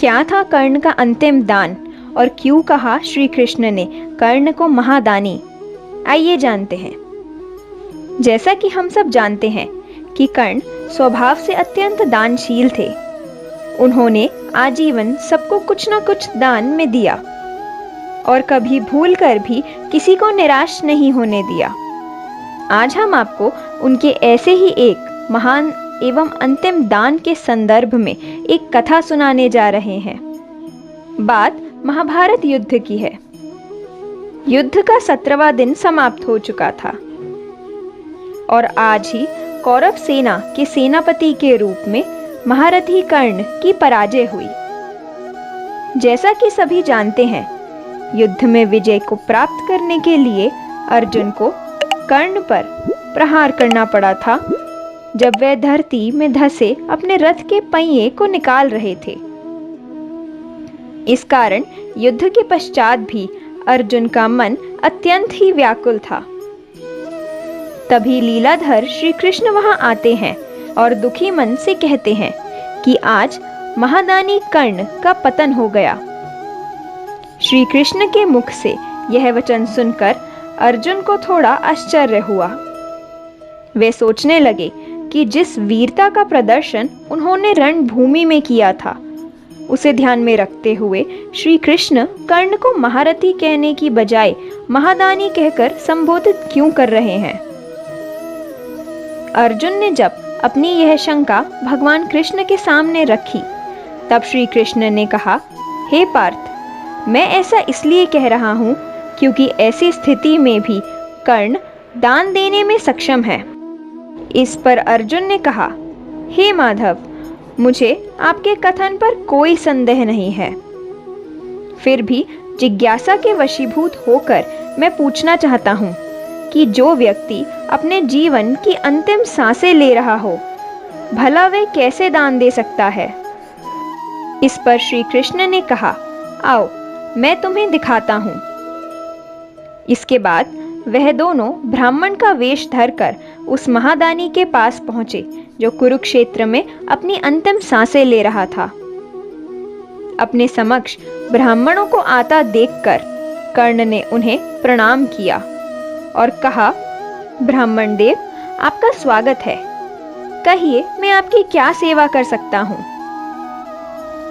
क्या था कर्ण का अंतिम दान और क्यों कहा श्री कृष्ण ने कर्ण को महादानी? आइए जानते हैं। जैसा कि हम सब जानते हैं कि कर्ण स्वभाव से अत्यंत दानशील थे। उन्होंने आजीवन सबको कुछ न कुछ दान में दिया और कभी भूल कर भी किसी को निराश नहीं होने दिया। आज हम आपको उनके ऐसे ही एक महान एवं अंतिम दान के संदर्भ में एक कथा सुनाने जा रहे हैं। बात महाभारत युद्ध की है। युद्ध का 17वां दिन समाप्त हो चुका था और आज ही कौरव सेना के सेनापति के रूप में महारथी कर्ण की पराजय हुई। जैसा कि सभी जानते हैं, युद्ध में विजय को प्राप्त करने के लिए अर्जुन को कर्ण पर प्रहार करना पड़ा था जब वह धरती में धंसे अपने रथ के पहिए को निकाल रहे थे। इस कारण युद्ध के पश्चात भी अर्जुन का मन अत्यंत ही व्याकुल था। तभी लीलाधर श्री कृष्ण वहां आते हैं और दुखी मन से कहते हैं कि आज महादानी कर्ण का पतन हो गया। श्री कृष्ण के मुख से यह वचन सुनकर अर्जुन को थोड़ा आश्चर्य हुआ। वे सोचने लगे कि जिस वीरता का प्रदर्शन उन्होंने रणभूमि में किया था, उसे ध्यान में रखते हुए श्री कृष्ण कर्ण को महारथी कहने की बजाय महादानी कहकर संबोधित क्यों कर रहे हैं? अर्जुन ने जब अपनी यह शंका भगवान कृष्ण के सामने रखी, तब श्री कृष्ण ने कहा, हे पार्थ, मैं ऐसा इसलिए कह रहा हूं क्योंकि ऐसी स्थिति में भी कर्ण दान देने में सक्षम है। इस पर अर्जुन ने कहा, हे माधव, मुझे आपके कथन पर कोई संदेह नहीं है। फिर भी जिज्ञासा के वशीभूत होकर मैं पूछना चाहता हूं कि जो व्यक्ति अपने जीवन की अंतिम सांसें ले रहा हो, भला वह कैसे दान दे सकता है? इस पर श्री कृष्ण ने कहा, आओ मैं तुम्हें दिखाता हूं। इसके बाद वह दोनों ब्राह्मण का वेश धरकर उस महादानी के पास पहुंचे जो कुरुक्षेत्र में अपनी अंतिम सांसें ले रहा था। अपने समक्ष ब्राह्मणों को आता देखकर कर्ण ने उन्हें प्रणाम किया और कहा, ब्राह्मण देव, आपका स्वागत है। कहिए मैं आपकी क्या सेवा कर सकता हूं?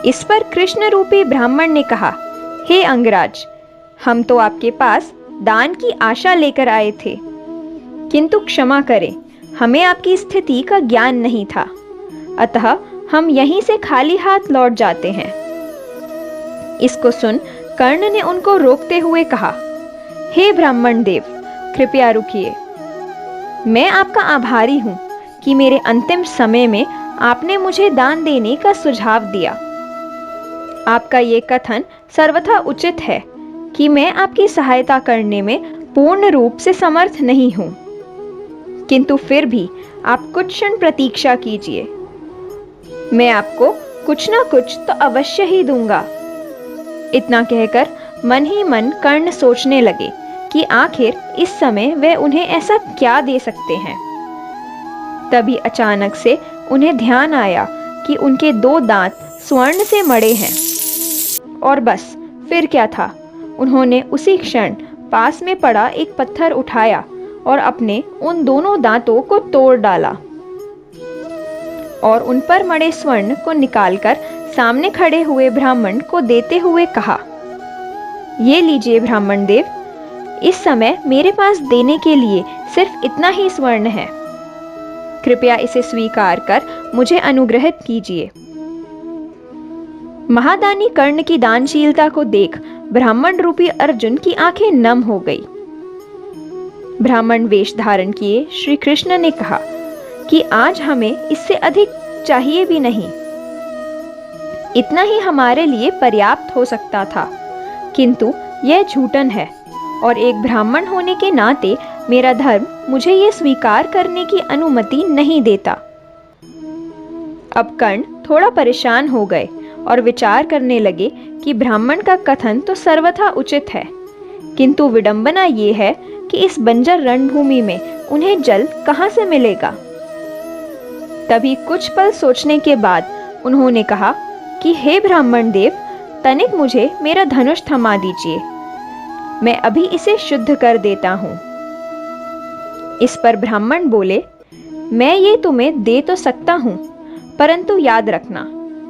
इस पर कृष्ण रूपी ब्राह्मण ने कहा, हे अंगराज, हम तो आपके पास दान की आशा लेकर आए थे, किंतु क्षमा करें, हमें आपकी स्थिति का ज्ञान नहीं था, अतः हम यहीं से खाली हाथ लौट जाते हैं। इसको सुन कर्ण ने उनको रोकते हुए कहा, हे ब्राह्मण देव, कृपया रुकिए। मैं आपका आभारी हूं कि मेरे अंतिम समय में आपने मुझे दान देने का सुझाव दिया। आपका ये कथन सर्वथा उचित है कि मैं आपकी सहायता करने में पूर्ण रूप से समर्थ नहीं हूं, किंतु फिर भी आप कुछ क्षण प्रतीक्षा कीजिए। मैं आपको कुछ ना कुछ तो अवश्य ही दूंगा। इतना कहकर मन ही मन कर्ण सोचने लगे कि आखिर इस समय वे उन्हें ऐसा क्या दे सकते हैं। तभी अचानक से उन्हें ध्यान आया कि उनके 2 दांत स्वर्ण से मढ़े हैं। और बस फिर क्या था, उन्होंने उसी क्षण पास में पड़ा एक पत्थर उठाया और अपने उन दोनों दांतों को तोड़ डाला और उन पर मढ़े स्वर्ण को निकालकर सामने खड़े हुए ब्राह्मण को देते हुए कहा, ये लीजिए ब्राह्मण देव, इस समय मेरे पास देने के लिए सिर्फ इतना ही स्वर्ण है। कृपया इसे स्वीकार कर मुझे अनुग्रहित कीजिए। महादानी कर्ण की दानशीलता को देख ब्राह्मण रूपी अर्जुन की आंखें नम हो गई। ब्राह्मण वेश धारण किए श्री कृष्ण ने कहा कि आज हमें इससे अधिक चाहिए भी नहीं, इतना ही हमारे लिए पर्याप्त हो सकता था, किंतु यह झूठन है और एक ब्राह्मण होने के नाते मेरा धर्म मुझे यह स्वीकार करने की अनुमति नहीं देता। अब कर्ण थोड़ा परेशान हो गए और विचार करने लगे कि ब्राह्मण का कथन तो सर्वथा उचित है, किंतु विडंबना ये है कि इस बंजर रणभूमि में उन्हें जल कहां से मिलेगा। तभी कुछ पल सोचने के बाद उन्होंने कहा, कि हे ब्राह्मण देव, तनिक मुझे मेरा धनुष थमा दीजिए, मैं अभी इसे शुद्ध कर देता हूं। इस पर ब्राह्मण बोले, मैं ये तुम्हें दे तो सकता हूं, परंतु याद रखना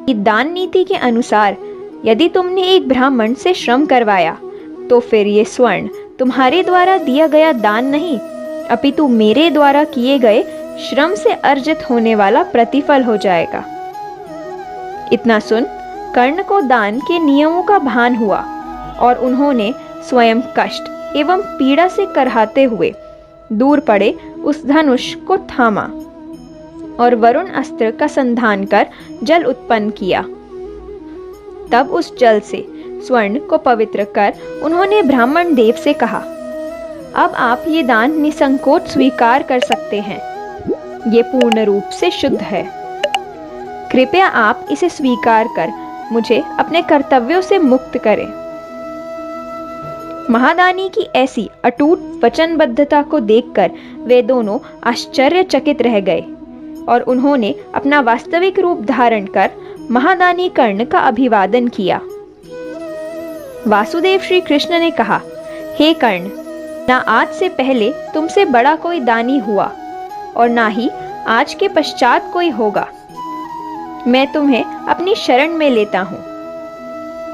कि दान नीति के अनुसार यदि तुमने एक ब्राह्मण से श्रम करवाया तो फिर ये स्वर्ण तुम्हारे द्वारा दिया गया दान नहीं, अपितु मेरे द्वारा किए गए श्रम से अर्जित होने वाला प्रतिफल हो जाएगा। इतना सुन कर्ण को दान के नियमों का भान हुआ और उन्होंने स्वयं कष्ट एवं पीड़ा से करहाते हुए दूर पड़े उस धनुष को थामा और वरुण अस्त्र का संधान कर जल उत्पन्न किया। तब उस जल से स्वर्ण को पवित्र कर उन्होंने ब्राह्मण देव से कहा, अब आप ये दान निसंकोच स्वीकार कर सकते हैं, ये पूर्ण रूप से शुद्ध है। कृपया आप इसे स्वीकार कर मुझे अपने कर्तव्यों से मुक्त करें। महादानी की ऐसी अटूट वचनबद्धता को देखकर वे दोनों आश्चर्यचकित रह गए और उन्होंने अपना वास्तविक रूप धारण कर महादानी कर्ण का अभिवादन किया। वासुदेव श्री कृष्ण ने कहा, हे कर्ण, ना आज से पहले तुमसे बड़ा कोई दानी हुआ और ना ही आज के पश्चात कोई होगा। मैं तुम्हें अपनी शरण में लेता हूं।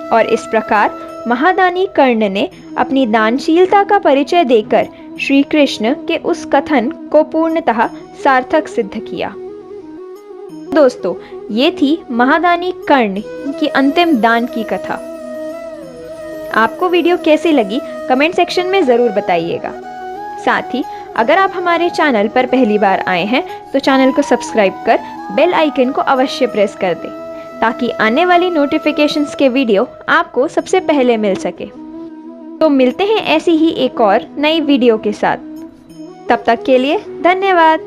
और इस प्रकार महादानी कर्ण ने अपनी दानशीलता का परिचय देकर श्री कृष्ण के उस कथन को पूर्णतः सार्थक सिद्ध किया। दोस्तों, ये थी महादानी कर्ण की अंतिम दान की कथा। आपको वीडियो कैसी लगी कमेंट सेक्शन में ज़रूर बताइएगा। साथ ही अगर आप हमारे चैनल पर पहली बार आए हैं तो चैनल को सब्सक्राइब कर बेल आइकन को अवश्य प्रेस कर दें ताकि आने वाली नोटिफिकेशंस के वीडियो आपको सबसे पहले मिल सके। तो मिलते हैं ऐसी ही एक और नई वीडियो के साथ। तब तक के लिए धन्यवाद।